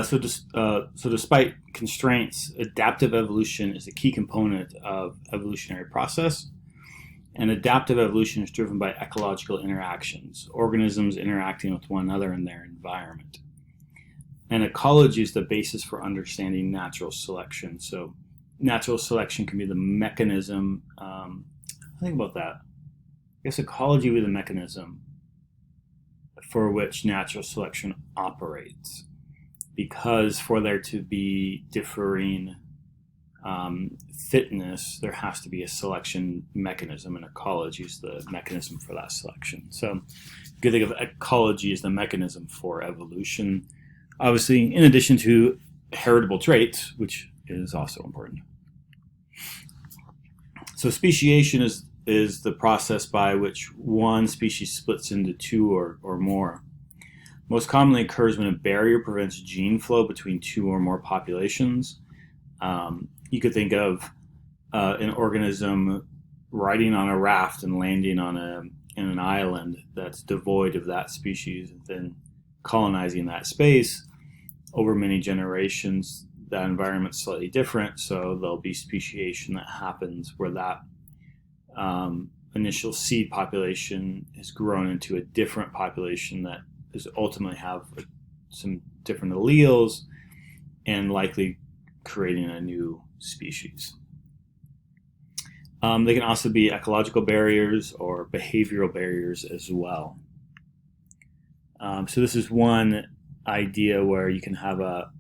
So despite constraints, adaptive evolution is a key component of evolutionary process. And adaptive evolution is driven by ecological interactions, organisms interacting with one another in their environment. And ecology is the basis for understanding natural selection. So natural selection can be the mechanism. Think about that. I guess ecology would be the mechanism for which natural selection operates. Because for there to be differing fitness, there has to be a selection mechanism, and ecology is the mechanism for that selection. So you can think of ecology as the mechanism for evolution, obviously, in addition to heritable traits, which is also important. So speciation is the process by which one species splits into two or more. Most commonly occurs when a barrier prevents gene flow between two or more populations. You could think of an organism riding on a raft and landing on in an island that's devoid of that species, and then colonizing that space over many generations. That environment's slightly different, so there'll be speciation that happens where that initial seed population has grown into a different population that is ultimately have some different alleles and likely creating a new species. They can also be ecological barriers or behavioral barriers as well. So this is one idea where you can have a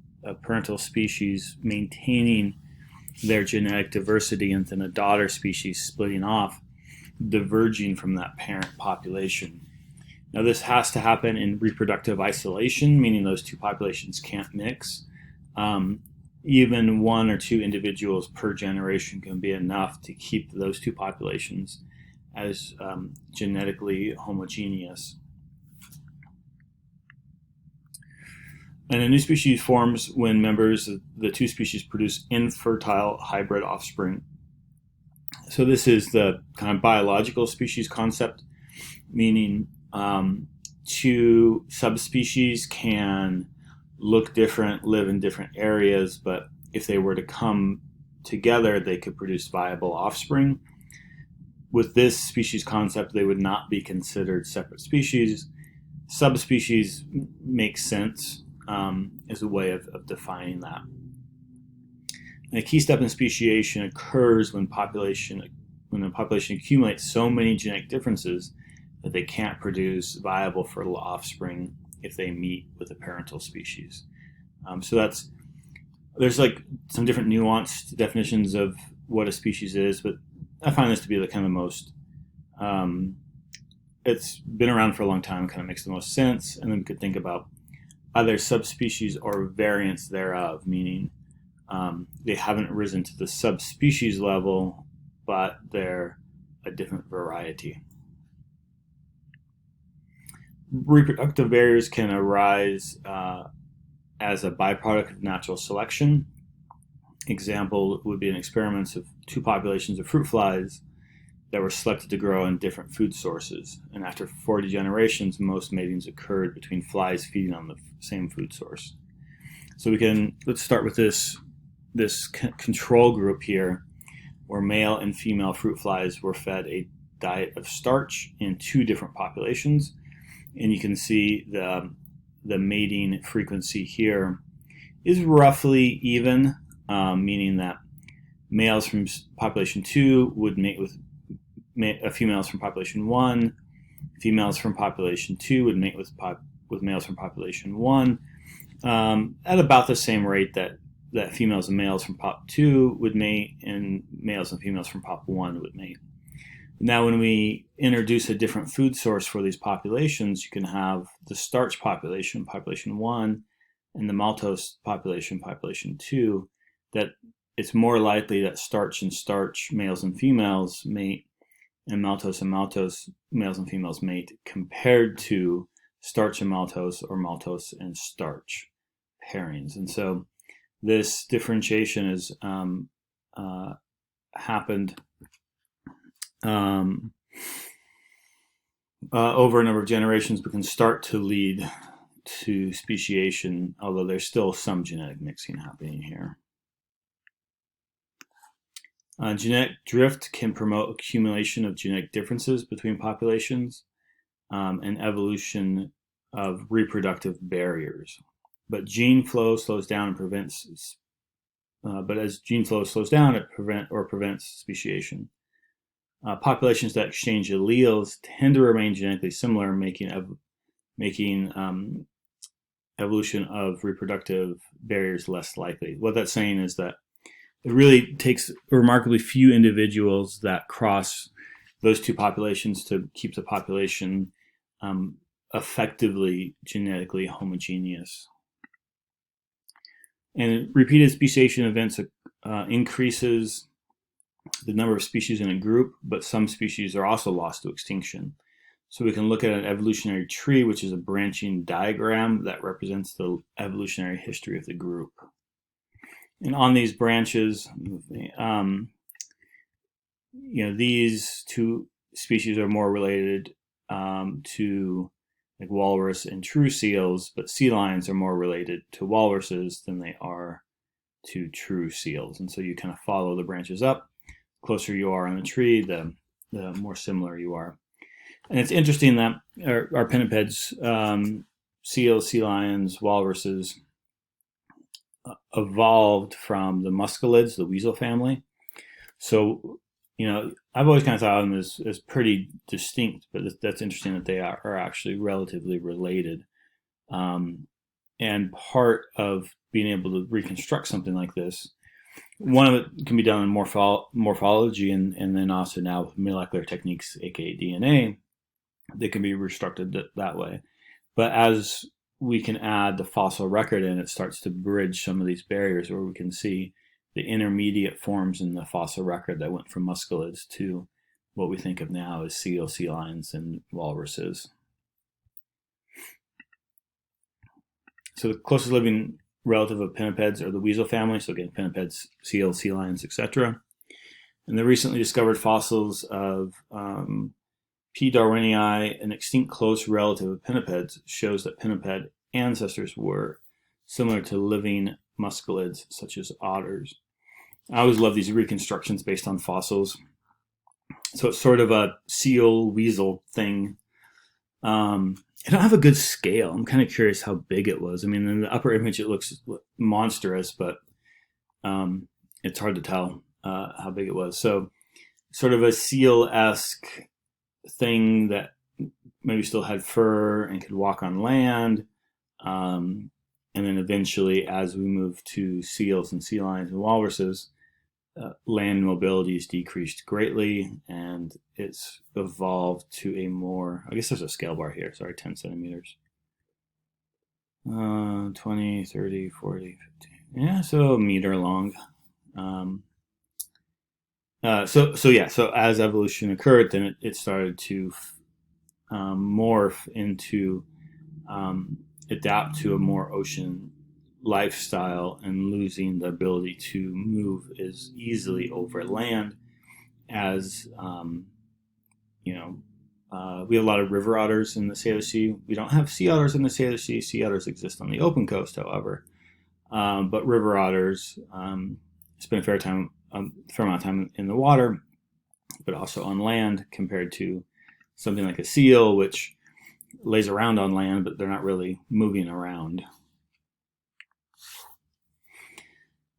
parental species maintaining their genetic diversity and then a daughter species splitting off, diverging from that parent population. Now this has to happen in reproductive isolation, meaning those two populations can't mix. Even one or two individuals per generation can be enough to keep those two populations as genetically homogeneous. And a new species forms when members of the two species produce infertile hybrid offspring. So this is the kind of biological species concept, meaning two subspecies can look different, live in different areas, but if they were to come together, they could produce viable offspring. With this species concept, they would not be considered separate species. Subspecies makes sense as a way of defining that. And a key step in speciation occurs when the population accumulates so many genetic differences that they can't produce viable fertile offspring if they meet with a parental species. So there's like some different nuanced definitions of what a species is, but I find this to be the kind of most, it's been around for a long time, kind of makes the most sense. And then we could think about either subspecies or variants thereof, meaning they haven't risen to the subspecies level, but they're a different variety. Reproductive barriers can arise as a byproduct of natural selection. Example would be an experiment of two populations of fruit flies that were selected to grow on different food sources. And after 40 generations, most matings occurred between flies feeding on the same food source. So let's start with this control group here, where male and female fruit flies were fed a diet of starch in two different populations. And you can see the mating frequency here is roughly even, meaning that males from population 2 would mate with females from population 1. Females from population 2 would mate with males from population 1 at about the same rate that females and males from pop 2 would mate and males and females from pop 1 would mate. Now, when we introduce a different food source for these populations, you can have the starch population, population 1, and the maltose population, population 2, that it's more likely that starch and starch, males and females, mate, and maltose, males and females mate, compared to starch and maltose or maltose and starch pairings. And so this differentiation has happened over a number of generations, but can start to lead to speciation, although there's still some genetic mixing happening here. Genetic drift can promote accumulation of genetic differences between populations and evolution of reproductive barriers. But gene flow slows down and prevents. But as gene flow slows down, it prevents speciation. Populations that exchange alleles tend to remain genetically similar, making evolution of reproductive barriers less likely. What that's saying is that it really takes remarkably few individuals that cross those two populations to keep the population effectively genetically homogeneous. And repeated speciation events increases the number of species in a group, but some species are also lost to extinction. So we can look at an evolutionary tree, which is a branching diagram that represents the evolutionary history of the group. And on these branches, these two species are more related to like walrus and true seals, but sea lions are more related to walruses than they are to true seals. And so you kind of follow the branches up. The closer you are on the tree, the more similar you are. And it's interesting that our pinnipeds, seals, sea lions, walruses, evolved from the muscelids, the weasel family. So, I've always kind of thought of them as pretty distinct, but that's interesting that they are actually relatively related. And part of being able to reconstruct something like this, one of it can be done in morphology and then also now with molecular techniques, aka DNA, they can be reconstructed that way. But as we can add the fossil record in, it starts to bridge some of these barriers where we can see the intermediate forms in the fossil record that went from muscelids to what we think of now as seals, sea lions, and walruses. So the closest living relative of pinnipeds are the weasel family. So again, pinnipeds, seals, sea lions, etc. And the recently discovered fossils of P. darwinii, an extinct close relative of pinnipeds, shows that pinniped ancestors were similar to living muscelids such as otters. I always love these reconstructions based on fossils. So it's sort of a seal weasel thing. I don't have a good scale. I'm kind of curious how big it was. I mean, in the upper image it looks monstrous, but it's hard to tell how big it was. So sort of a seal-esque thing that maybe still had fur and could walk on land. And then eventually, as we move to seals and sea lions and walruses, land mobility is decreased greatly, and it's evolved to a more, I guess there's a scale bar here, sorry, 10 centimeters. 20, 30, 40, 50. Yeah, so a meter long. So as evolution occurred, then it started to morph into adapt to a more ocean lifestyle and losing the ability to move as easily over land as we have a lot of river otters in the Salish Sea. We don't have sea otters in the Salish Sea. Sea otters exist on the open coast, however. But river otters spend a fair amount of time in the water, but also on land compared to something like a seal, which lays around on land, but they're not really moving around.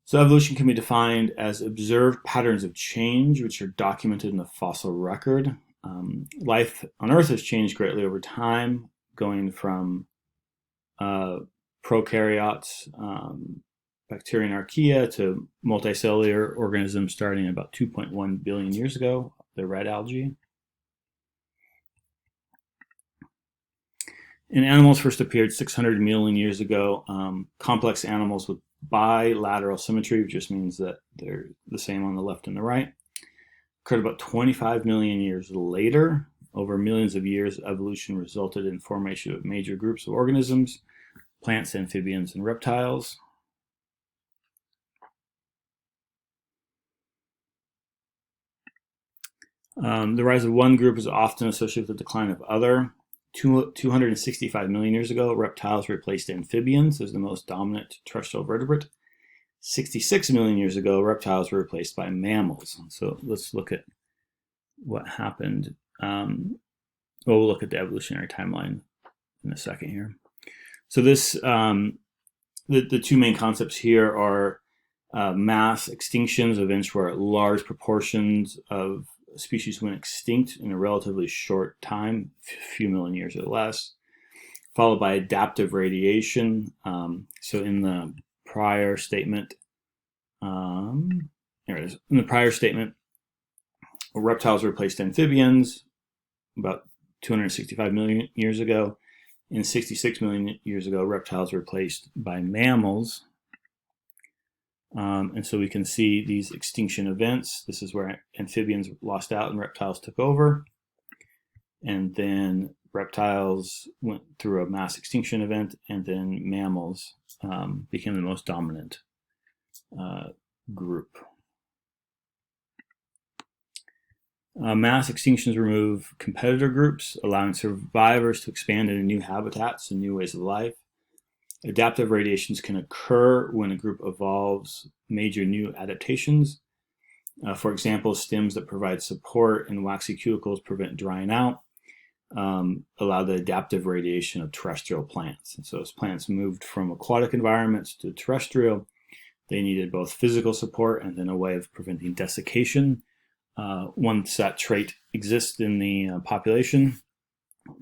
So evolution can be defined as observed patterns of change, which are documented in the fossil record. Life on Earth has changed greatly over time, going from prokaryotes, bacteria and archaea, to multicellular organisms starting about 2.1 billion years ago, the red algae. And animals first appeared 600 million years ago. Complex animals with bilateral symmetry, which just means that they're the same on the left and the right, occurred about 25 million years later. Over millions of years, evolution resulted in formation of major groups of organisms, plants, amphibians, and reptiles. The rise of one group is often associated with the decline of other. 265 million years ago, reptiles replaced amphibians as the most dominant terrestrial vertebrate. 66 million years ago, reptiles were replaced by mammals. So let's look at what happened. We'll look at the evolutionary timeline in a second here. So this, the two main concepts here are mass extinctions, events where large proportions of species went extinct in a relatively short time, a few million years or less, followed by adaptive radiation. So in the prior statement, here it is. In the prior statement, reptiles replaced amphibians about 265 million years ago. In 66 million years ago, reptiles were replaced by mammals. And so we can see these extinction events. This is where amphibians lost out and reptiles took over. And then reptiles went through a mass extinction event, and then mammals became the most dominant group. Mass extinctions remove competitor groups, allowing survivors to expand into new habitats and new ways of life. Adaptive radiations can occur when a group evolves major new adaptations. For example, stems that provide support and waxy cuticles prevent drying out, allow the adaptive radiation of terrestrial plants. And so as plants moved from aquatic environments to terrestrial, they needed both physical support and then a way of preventing desiccation. Once that trait exists in the population,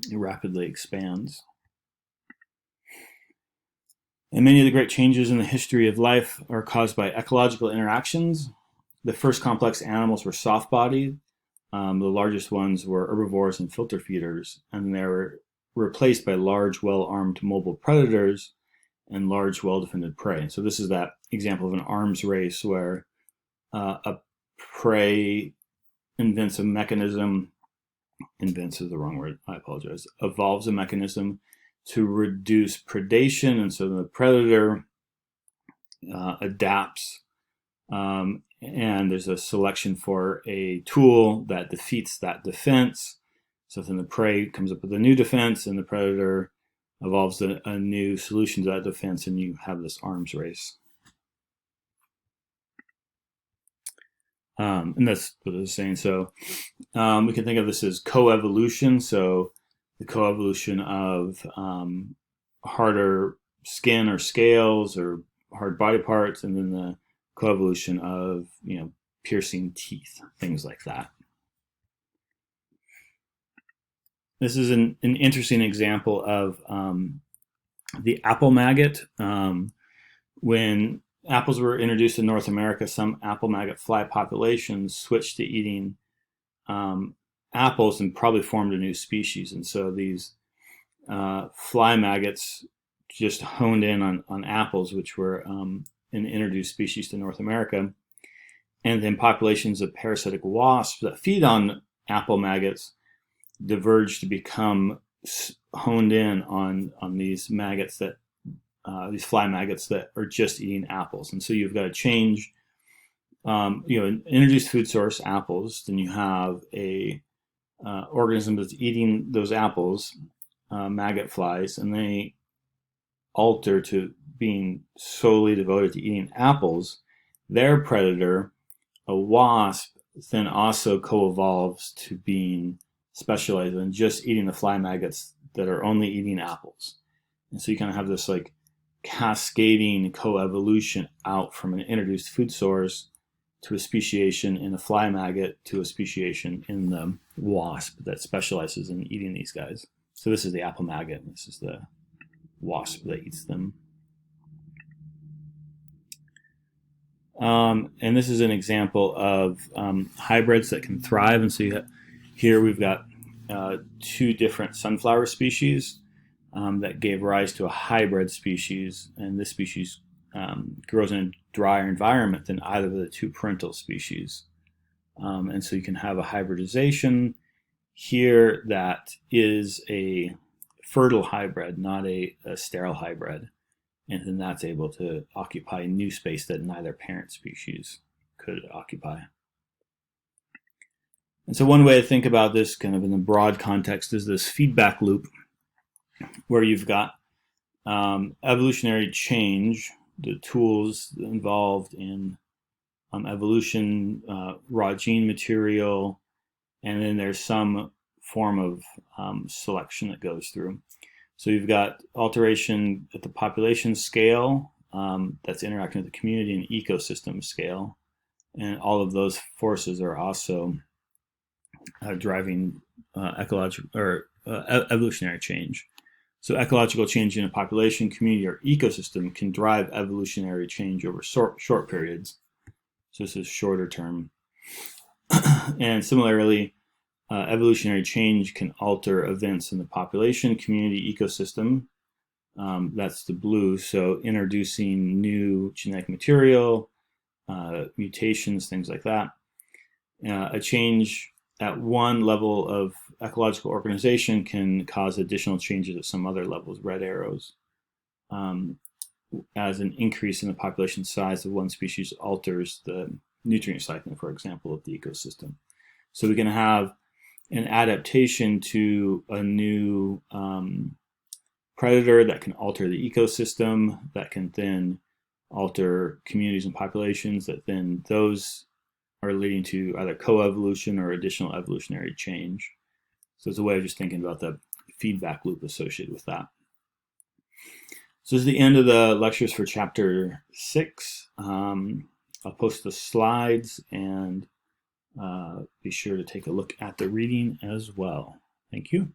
it rapidly expands. And many of the great changes in the history of life are caused by ecological interactions. The first complex animals were soft-bodied. The largest ones were herbivores and filter feeders, and they were replaced by large, well-armed mobile predators and large, well-defended prey. And so this is that example of an arms race where a prey invents a mechanism, invents is the wrong word, I apologize, evolves a mechanism to reduce predation, and so the predator adapts, and there's a selection for a tool that defeats that defense. So then the prey comes up with a new defense, and the predator evolves a new solution to that defense, and you have this arms race. And that's what I was saying. So we can think of this as coevolution. So the coevolution of harder skin or scales or hard body parts, and then the coevolution of, piercing teeth, things like that. This is an interesting example of the apple maggot. When apples were introduced in North America, some apple maggot fly populations switched to eating apples and probably formed a new species. And so these fly maggots just honed in on apples, which were an introduced species to North America. And then populations of parasitic wasps that feed on apple maggots diverged to become honed in on these maggots that these fly maggots that are just eating apples. And so you've got to change, an introduced food source, apples, then you have a organism that's eating those apples, maggot flies, and they alter to being solely devoted to eating apples. Their predator, a wasp, then also co-evolves to being specialized in just eating the fly maggots that are only eating apples. And so you kind of have this like cascading coevolution out from an introduced food source to a speciation in a fly maggot to a speciation in the wasp that specializes in eating these guys. So this is the apple maggot, and this is the wasp that eats them. And this is an example of hybrids that can thrive. And so here we've got two different sunflower species that gave rise to a hybrid species, and this species grows in a drier environment than either of the two parental species. And so you can have a hybridization here that is a fertile hybrid, not a sterile hybrid. And then that's able to occupy new space that neither parent species could occupy. And so one way to think about this kind of in the broad context is this feedback loop where you've got evolutionary change, the tools involved in evolution, raw gene material, and then there's some form of selection that goes through. So you've got alteration at the population scale that's interacting with the community and ecosystem scale, and all of those forces are also driving ecological or evolutionary change. So ecological change in a population, community, or ecosystem can drive evolutionary change over short periods. So this is shorter term. And similarly, evolutionary change can alter events in the population, community, ecosystem. That's the blue. So introducing new genetic material, mutations, things like that. A change at one level of ecological organization can cause additional changes at some other levels, red arrows, as an increase in the population size of one species alters the nutrient cycling, for example, of the ecosystem. So we can have an adaptation to a new predator that can alter the ecosystem, that can then alter communities and populations, that then those are leading to either coevolution or additional evolutionary change. So it's a way of just thinking about the feedback loop associated with that. So this is the end of the lectures for chapter 6. I'll post the slides and be sure to take a look at the reading as well. Thank you.